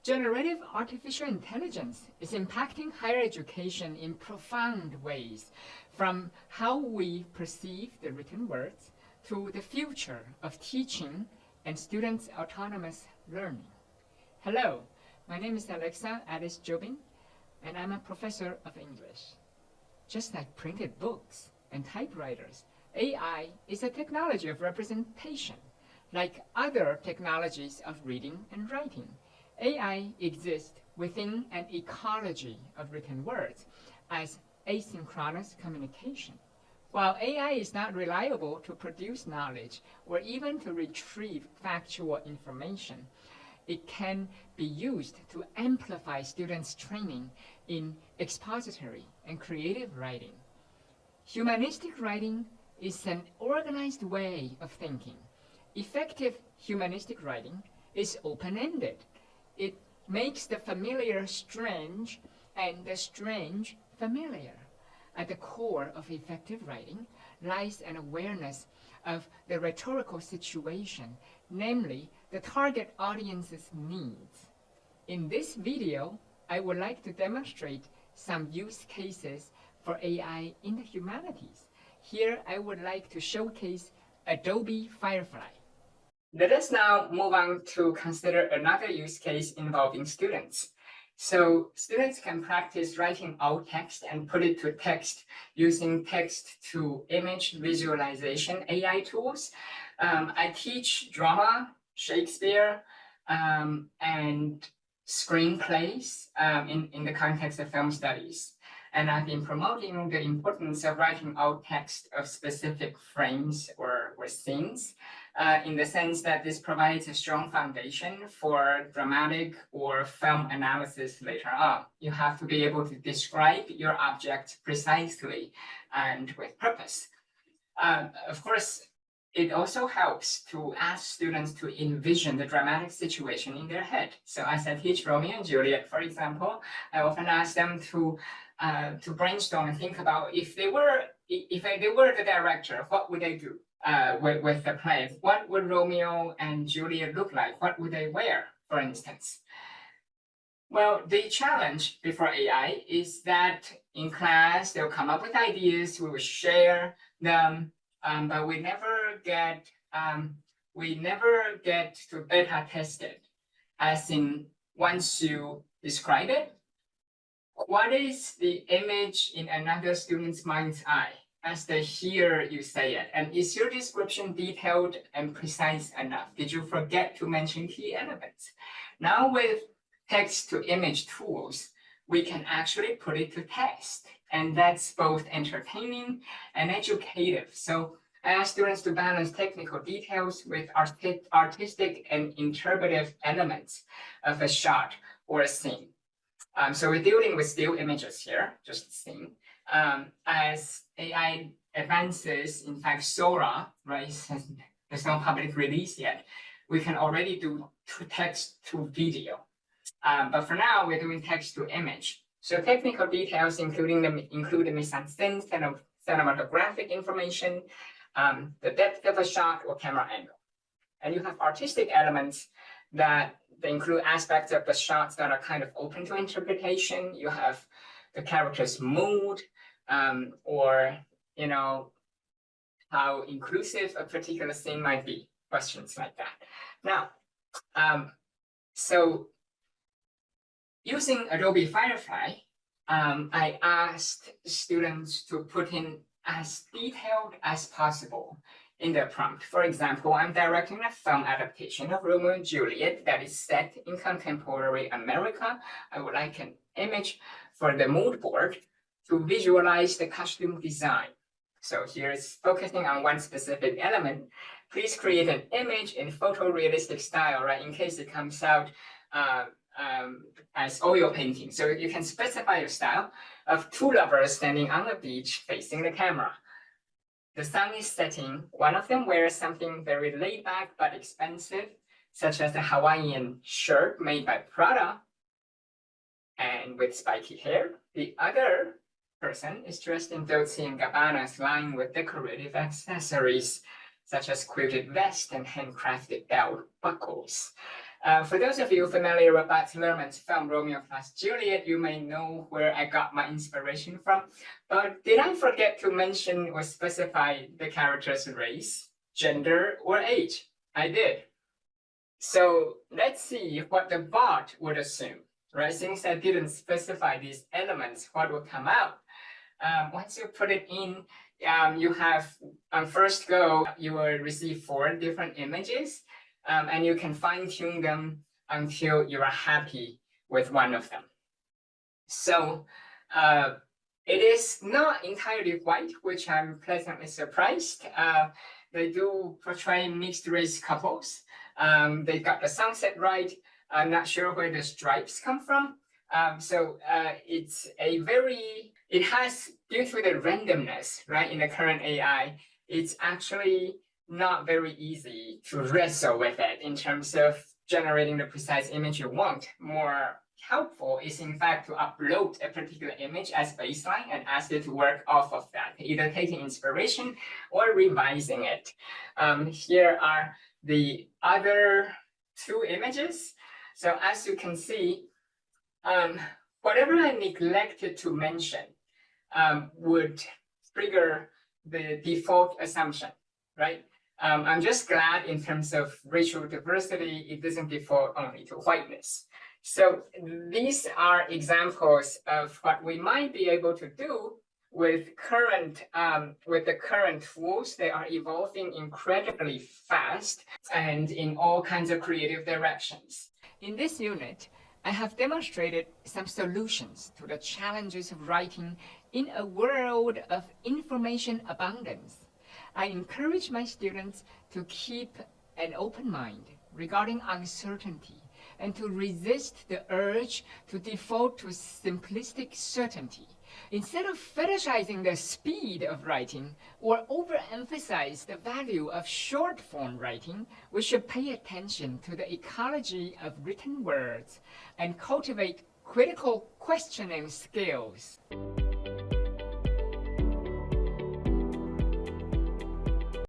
Generative artificial intelligence is impacting higher education in profound ways, from how we perceive the written words to the future of teaching and students' autonomous learning. Hello, my name is Alice Joubin, and I'm a professor of English. Just like printed books and typewriters, AI is a technology of representation. Like other technologies of reading and writing, AI exists within an ecology of written words as asynchronous communication. While AI is not reliable to produce knowledge or even to retrieve factual information, it can be used to amplify students' training in expository and creative writing. Humanistic writing is an organized way of thinking. Effective humanistic writing is open-ended. It makes the familiar strange and the strange familiar. At the core of effective writing lies an awareness of the rhetorical situation, namely the target audience's needs. In this video, I would like to demonstrate some use cases for AI in the humanities. Here, I would like to showcase Adobe Firefly. Let us now move on to consider another use case involving students. So students can practice writing out text and put it to text using text-to-image visualization AI tools. I teach drama, Shakespeare, and screenplays in the context of film studies. And I've been promoting the importance of writing out text of specific frames or scenes in the sense that this provides a strong foundation for dramatic or film analysis later on. You have to be able to describe your object precisely and with purpose. Of course, it also helps to ask students to envision the dramatic situation in their head. So as I teach Romeo and Juliet, for example, I often ask them to brainstorm and think about if they were the director, what would they do with the play? What would Romeo and Juliet look like? What would they wear, for instance? Well, the challenge before AI is that in class they'll come up with ideas, we will share them, but we never get to beta test it. As in, once you describe it, what is the image in another student's mind's eye as they hear you say it? And is your description detailed and precise enough? Did you forget to mention key elements? Now with text-to-image tools, we can actually put it to test. And that's both entertaining and educative. So I ask students to balance technical details with artistic and interpretive elements of a shot or a scene. So we're dealing with still images here, just a scene. As AI advances, in fact, Sora, right, there's no public release yet. We can already do text to video. But for now, we're doing text to image. So technical details include the mise-en-scène, cinematographic information, the depth of a shot or camera angle. And you have artistic elements that they include aspects of the shots that are kind of open to interpretation. You have the character's mood, or how inclusive a particular scene might be, questions like that. Now, so using Adobe Firefly, I asked students to put in as detailed as possible in their prompt. For example, I'm directing a film adaptation of Romeo and Juliet that is set in contemporary America. I would like an image for the mood board to visualize the costume design. So here is focusing on one specific element. Please create an image in photorealistic style, right? In case it comes out as oil painting. So you can specify your style of two lovers standing on the beach facing the camera. The sun is setting. One of them wears something very laid back but expensive, such as a Hawaiian shirt made by Prada and with spiky hair. The other person is dressed in Dolce & Gabbana's line with decorative accessories, such as quilted vest and handcrafted belt buckles. For those of you familiar with Baz Luhrmann's film Romeo plus Juliet, you may know where I got my inspiration from. But did I forget to mention or specify the character's race, gender, or age? I did. So let's see what the bot would assume, right? Since I didn't specify these elements, what will come out? Once you put it in, you have, on first go, you will receive 4 different images, and you can fine tune them until you are happy with one of them. So it is not entirely white, which I'm pleasantly surprised. They do portray mixed race couples. They got the sunset right. I'm not sure where the stripes come from. So it's a very, it has, due to the randomness, right, in the current AI, it's actually not very easy to wrestle with it in terms of generating the precise image you want. More helpful is, in fact, to upload a particular image as baseline and ask it to work off of that, either taking inspiration or revising it. Here are the other 2 images. So as you can see, whatever I neglected to mention would trigger the default assumption, right? I'm just glad in terms of racial diversity, it doesn't default only to whiteness. So these are examples of what we might be able to do with the current tools. They are evolving incredibly fast and in all kinds of creative directions. In this unit, I have demonstrated some solutions to the challenges of writing in a world of information abundance. I encourage my students to keep an open mind regarding uncertainty and to resist the urge to default to simplistic certainty. Instead of fetishizing the speed of writing or overemphasize the value of short-form writing, we should pay attention to the ecology of written words and cultivate critical questioning skills.